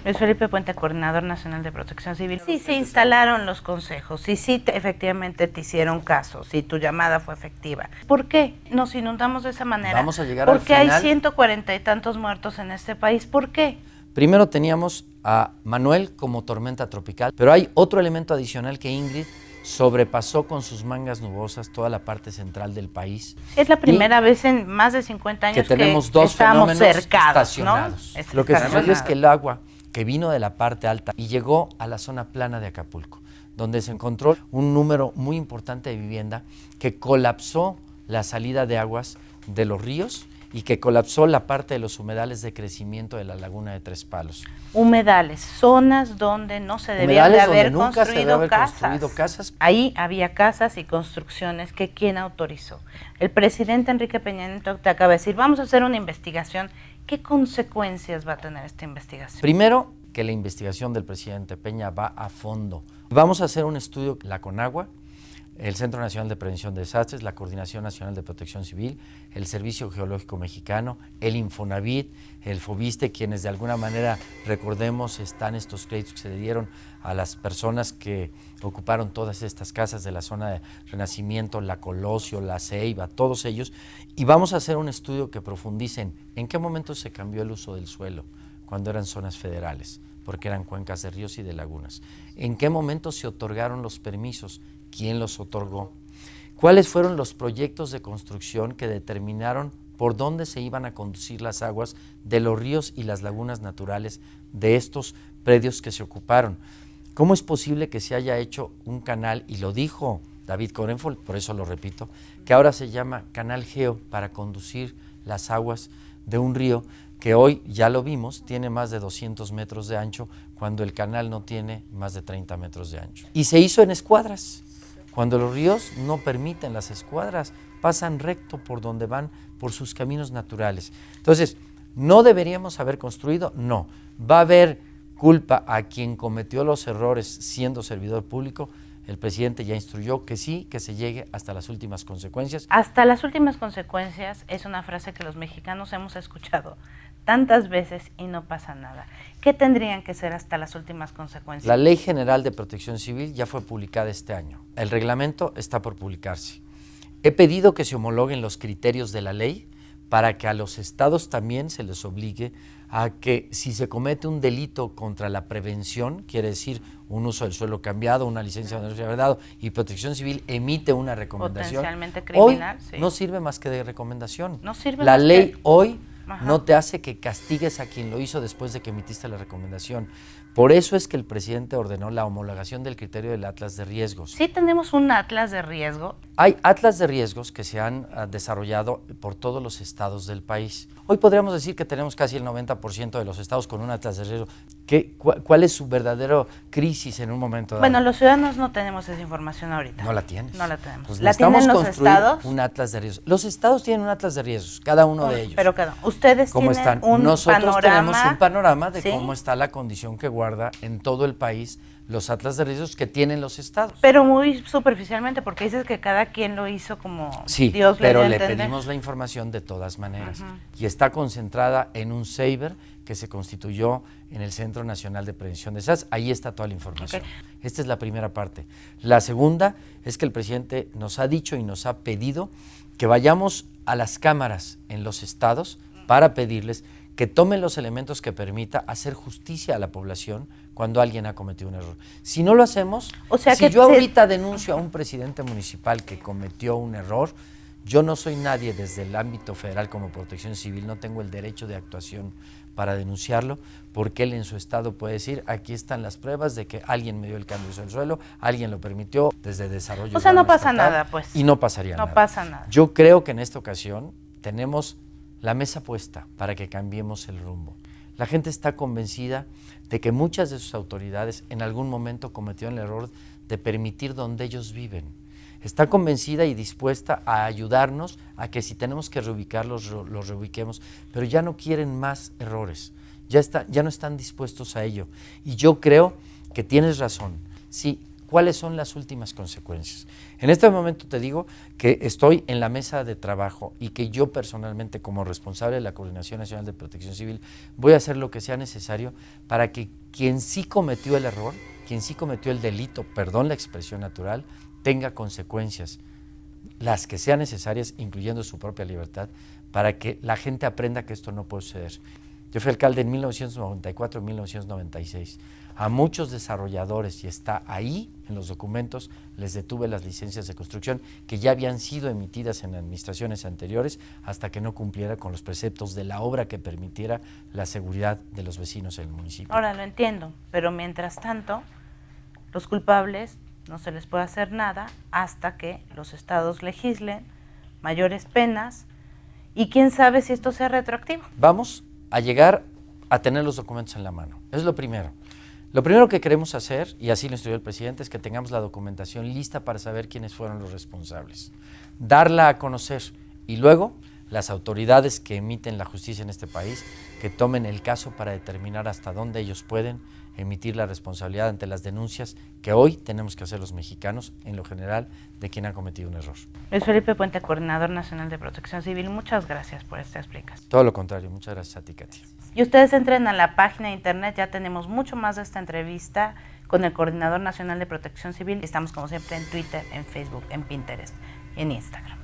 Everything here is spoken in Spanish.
Luis Felipe Puente, Coordinador Nacional de Protección Civil. Sí, se instalaron los consejos, y sí, efectivamente te hicieron caso, sí, tu llamada fue efectiva. ¿Por qué nos inundamos de esa manera? Vamos a llegar al final. Porque hay 140 y tantos muertos en este país. ¿Por qué? Primero teníamos a Manuel como tormenta tropical, pero hay otro elemento adicional que Ingrid sobrepasó con sus mangas nubosas toda la parte central del país. Es la primera vez en más de 50 años que tenemos dos fenómenos cercados, estacionados. ¿no? Lo que sucedió es que el agua que vino de la parte alta y llegó a la zona plana de Acapulco, donde se encontró un número muy importante de vivienda que colapsó la salida de aguas de los ríos y que colapsó la parte de los humedales de crecimiento de la laguna de Tres Palos. Humedales, zonas donde no se debía de haber construido casas. Ahí había casas y construcciones que ¿quién autorizó? El presidente Enrique Peña Nieto te acaba de decir, vamos a hacer una investigación. ¿Qué consecuencias va a tener esta investigación? Primero, que la investigación del presidente Peña va a fondo. Vamos a hacer un estudio, la CONAGUA, el Centro Nacional de Prevención de Desastres, la Coordinación Nacional de Protección Civil, el Servicio Geológico Mexicano, el Infonavit, el FOBISTE, quienes de alguna manera, recordemos, están estos créditos que se le dieron a las personas que ocuparon todas estas casas de la zona de Renacimiento, la Colosio, la Ceiba, todos ellos, y vamos a hacer un estudio que profundice en qué momento se cambió el uso del suelo, cuando eran zonas federales, porque eran cuencas de ríos y de lagunas. ¿En qué momento se otorgaron los permisos? ¿Quién los otorgó? ¿Cuáles fueron los proyectos de construcción que determinaron por dónde se iban a conducir las aguas de los ríos y las lagunas naturales de estos predios que se ocuparon? ¿Cómo es posible que se haya hecho un canal, y lo dijo David Corenfol, por eso lo repito, que ahora se llama Canal Geo para conducir las aguas de un río que hoy, ya lo vimos, tiene más de 200 metros de ancho, cuando el canal no tiene más de 30 metros de ancho? Y se hizo en escuadras, cuando los ríos no permiten las escuadras, pasan recto por donde van, por sus caminos naturales. Entonces, ¿no deberíamos haber construido? No. ¿Va a haber culpa a quien cometió los errores siendo servidor público? El presidente ya instruyó que sí, que se llegue hasta las últimas consecuencias. Hasta las últimas consecuencias es una frase que los mexicanos hemos escuchado tantas veces y no pasa nada. ¿Qué tendrían que ser hasta las últimas consecuencias? La Ley General de Protección Civil ya fue publicada este año. El reglamento está por publicarse. He pedido que se homologuen los criterios de la ley para que a los estados también se les obligue a que si se comete un delito contra la prevención, quiere decir un uso del suelo cambiado, una licencia de no haber dado, y Protección Civil emite una recomendación. Potencialmente criminal, hoy sí. No sirve más que de recomendación. No sirve la más ley que... hoy Ajá. No te hace que castigues a quien lo hizo después de que emitiste la recomendación. Por eso es que el presidente ordenó la homologación del criterio del Atlas de Riesgos. Sí tenemos un Atlas de riesgo. Hay atlas de riesgos que se han desarrollado por todos los estados del país. Hoy podríamos decir que tenemos casi el 90% de los estados con un atlas de riesgos. ¿Cuál es su verdadera crisis en un momento dado? Bueno, los ciudadanos no tenemos esa información ahorita. No la tienes. No la tenemos. Pues ¿La tienen los estados? Un atlas de riesgos. Los estados tienen un atlas de riesgos, cada uno de ellos. Pero ustedes ¿Cómo tienen están? un Nosotros panorama. Tenemos un panorama de ¿Sí? cómo está la condición que guarda en todo el país los atlas de riesgos que tienen los estados. Pero muy superficialmente, porque dices que cada quien lo hizo como sí, Dios pero le le entender. pedimos la información de todas maneras. Y está concentrada en un saber que se constituyó en el Centro Nacional de Prevención de Desastres. Ahí está toda la información. Esta es la primera parte. La segunda es que el presidente nos ha dicho y nos ha pedido que vayamos a las cámaras en los estados para pedirles que tomen los elementos que permita hacer justicia a la población cuando alguien ha cometido un error. Si no lo hacemos, si yo ahorita denuncio a un presidente municipal que cometió un error, yo no soy nadie desde el ámbito federal como Protección Civil, no tengo el derecho de actuación para denunciarlo, porque él en su estado puede decir, aquí están las pruebas de que alguien me dio el cambio del suelo, alguien lo permitió desde desarrollo. O sea, no pasa estatal, nada, pues. Y no pasaría nada. No pasa nada. Yo creo que en esta ocasión tenemos la mesa puesta para que cambiemos el rumbo. La gente está convencida de que muchas de sus autoridades en algún momento cometieron el error de permitir donde ellos viven. Está convencida y dispuesta a ayudarnos a que si tenemos que reubicarlos, los reubiquemos, pero ya no quieren más errores, ya no están dispuestos a ello. Y yo creo que tienes razón. Sí, ¿Cuáles son las últimas consecuencias? En este momento te digo que estoy en la mesa de trabajo y que yo personalmente, como responsable de la Coordinación Nacional de Protección Civil, voy a hacer lo que sea necesario para que quien sí cometió el error, quien sí cometió el delito, perdón la expresión natural, tenga consecuencias, las que sean necesarias, incluyendo su propia libertad, para que la gente aprenda que esto no puede suceder. Yo fui alcalde en 1994 y 1996. A muchos desarrolladores, y está ahí en los documentos, les detuve las licencias de construcción que ya habían sido emitidas en administraciones anteriores hasta que no cumpliera con los preceptos de la obra que permitiera la seguridad de los vecinos en el municipio. Ahora lo entiendo, pero mientras tanto, los culpables no se les puede hacer nada hasta que los estados legislen mayores penas y quién sabe si esto sea retroactivo. Vamos a llegar a tener los documentos en la mano. Es lo primero. Lo primero que queremos hacer, y así lo instruyó el presidente, es que tengamos la documentación lista para saber quiénes fueron los responsables. Darla a conocer y luego las autoridades que emiten la justicia en este país que tomen el caso para determinar hasta dónde ellos pueden emitir la responsabilidad ante las denuncias que hoy tenemos que hacer los mexicanos, en lo general, de quien ha cometido un error. Luis Felipe Puente, Coordinador Nacional de Protección Civil, muchas gracias por esta explicación. Todo lo contrario, muchas gracias a ti, Katia. Y ustedes entren a la página de internet, ya tenemos mucho más de esta entrevista con el Coordinador Nacional de Protección Civil. Estamos como siempre en Twitter, en Facebook, en Pinterest y en Instagram.